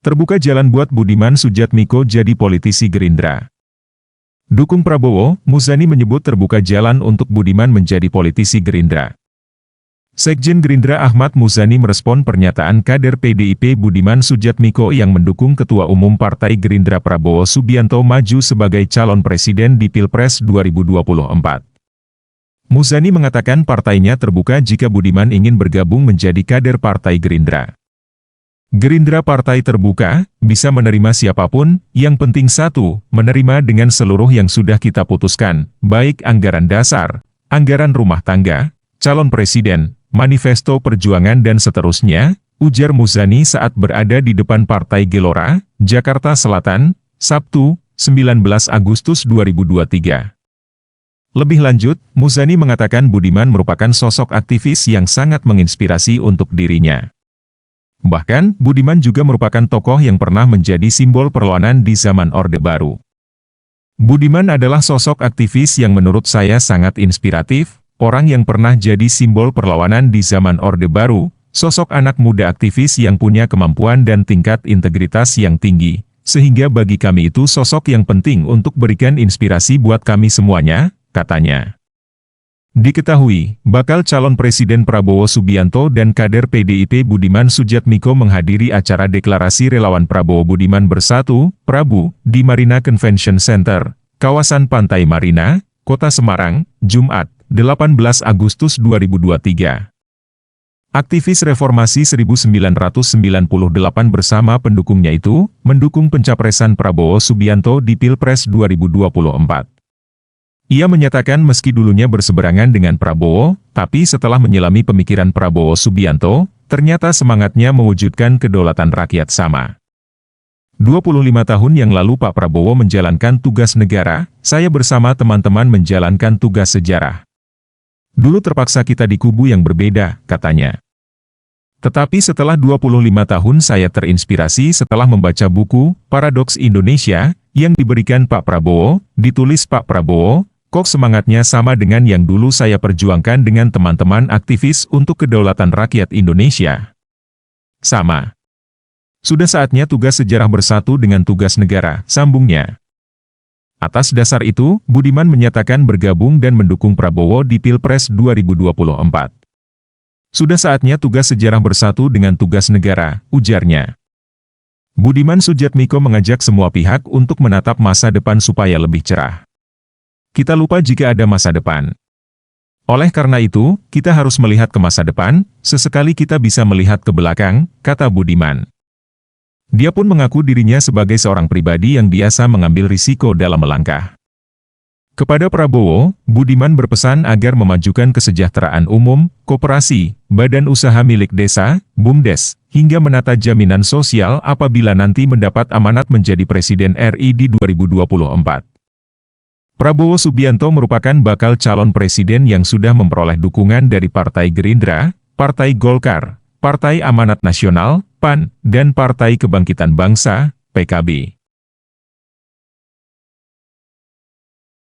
Terbuka jalan buat Budiman Sujatmiko jadi politisi Gerindra. Dukung Prabowo, Muzani menyebut terbuka jalan untuk Budiman menjadi politisi Gerindra. Sekjen Gerindra Ahmad Muzani merespon pernyataan kader PDIP Budiman Sujatmiko yang mendukung Ketua Umum Partai Gerindra Prabowo Subianto maju sebagai calon presiden di Pilpres 2024. Muzani mengatakan partainya terbuka jika Budiman ingin bergabung menjadi kader Partai Gerindra. Gerindra partai terbuka, bisa menerima siapapun, yang penting satu, menerima dengan seluruh yang sudah kita putuskan, baik anggaran dasar, anggaran rumah tangga, calon presiden, manifesto perjuangan dan seterusnya, ujar Muzani saat berada di depan Partai Gelora, Jakarta Selatan, Sabtu, 19 Agustus 2023. Lebih lanjut, Muzani mengatakan Budiman merupakan sosok aktivis yang sangat menginspirasi untuk dirinya. Bahkan, Budiman juga merupakan tokoh yang pernah menjadi simbol perlawanan di zaman Orde Baru. Budiman adalah sosok aktivis yang menurut saya sangat inspiratif, orang yang pernah jadi simbol perlawanan di zaman Orde Baru, sosok anak muda aktivis yang punya kemampuan dan tingkat integritas yang tinggi, sehingga bagi kami itu sosok yang penting untuk berikan inspirasi buat kami semuanya, katanya. Diketahui, bakal calon Presiden Prabowo Subianto dan kader PDIP Budiman Sujatmiko menghadiri acara deklarasi relawan Prabowo Budiman Bersatu, Prabu, di Marina Convention Center, kawasan Pantai Marina, Kota Semarang, Jumat, 18 Agustus 2023. Aktivis Reformasi 1998 bersama pendukungnya itu, mendukung pencapresan Prabowo Subianto di Pilpres 2024. Ia menyatakan meski dulunya berseberangan dengan Prabowo, tapi setelah menyelami pemikiran Prabowo Subianto, ternyata semangatnya mewujudkan kedaulatan rakyat sama. 25 tahun yang lalu Pak Prabowo menjalankan tugas negara, saya bersama teman-teman menjalankan tugas sejarah. Dulu terpaksa kita di kubu yang berbeda, katanya. Tetapi setelah 25 tahun saya terinspirasi setelah membaca buku, Paradoks Indonesia, yang diberikan Pak Prabowo, ditulis Pak Prabowo, kok semangatnya sama dengan yang dulu saya perjuangkan dengan teman-teman aktivis untuk kedaulatan rakyat Indonesia. Sama. Sudah saatnya tugas sejarah bersatu dengan tugas negara, sambungnya. Atas dasar itu, Budiman menyatakan bergabung dan mendukung Prabowo di Pilpres 2024. Sudah saatnya tugas sejarah bersatu dengan tugas negara, ujarnya. Budiman Sujatmiko mengajak semua pihak untuk menatap masa depan supaya lebih cerah. Kita lupa jika ada masa depan. Oleh karena itu, kita harus melihat ke masa depan, sesekali kita bisa melihat ke belakang, kata Budiman. Dia pun mengaku dirinya sebagai seorang pribadi yang biasa mengambil risiko dalam melangkah. Kepada Prabowo, Budiman berpesan agar memajukan kesejahteraan umum, koperasi, badan usaha milik desa, BUMDes, hingga menata jaminan sosial apabila nanti mendapat amanat menjadi Presiden RI di 2024. Prabowo Subianto merupakan bakal calon presiden yang sudah memperoleh dukungan dari Partai Gerindra, Partai Golkar, Partai Amanat Nasional, PAN, dan Partai Kebangkitan Bangsa, PKB.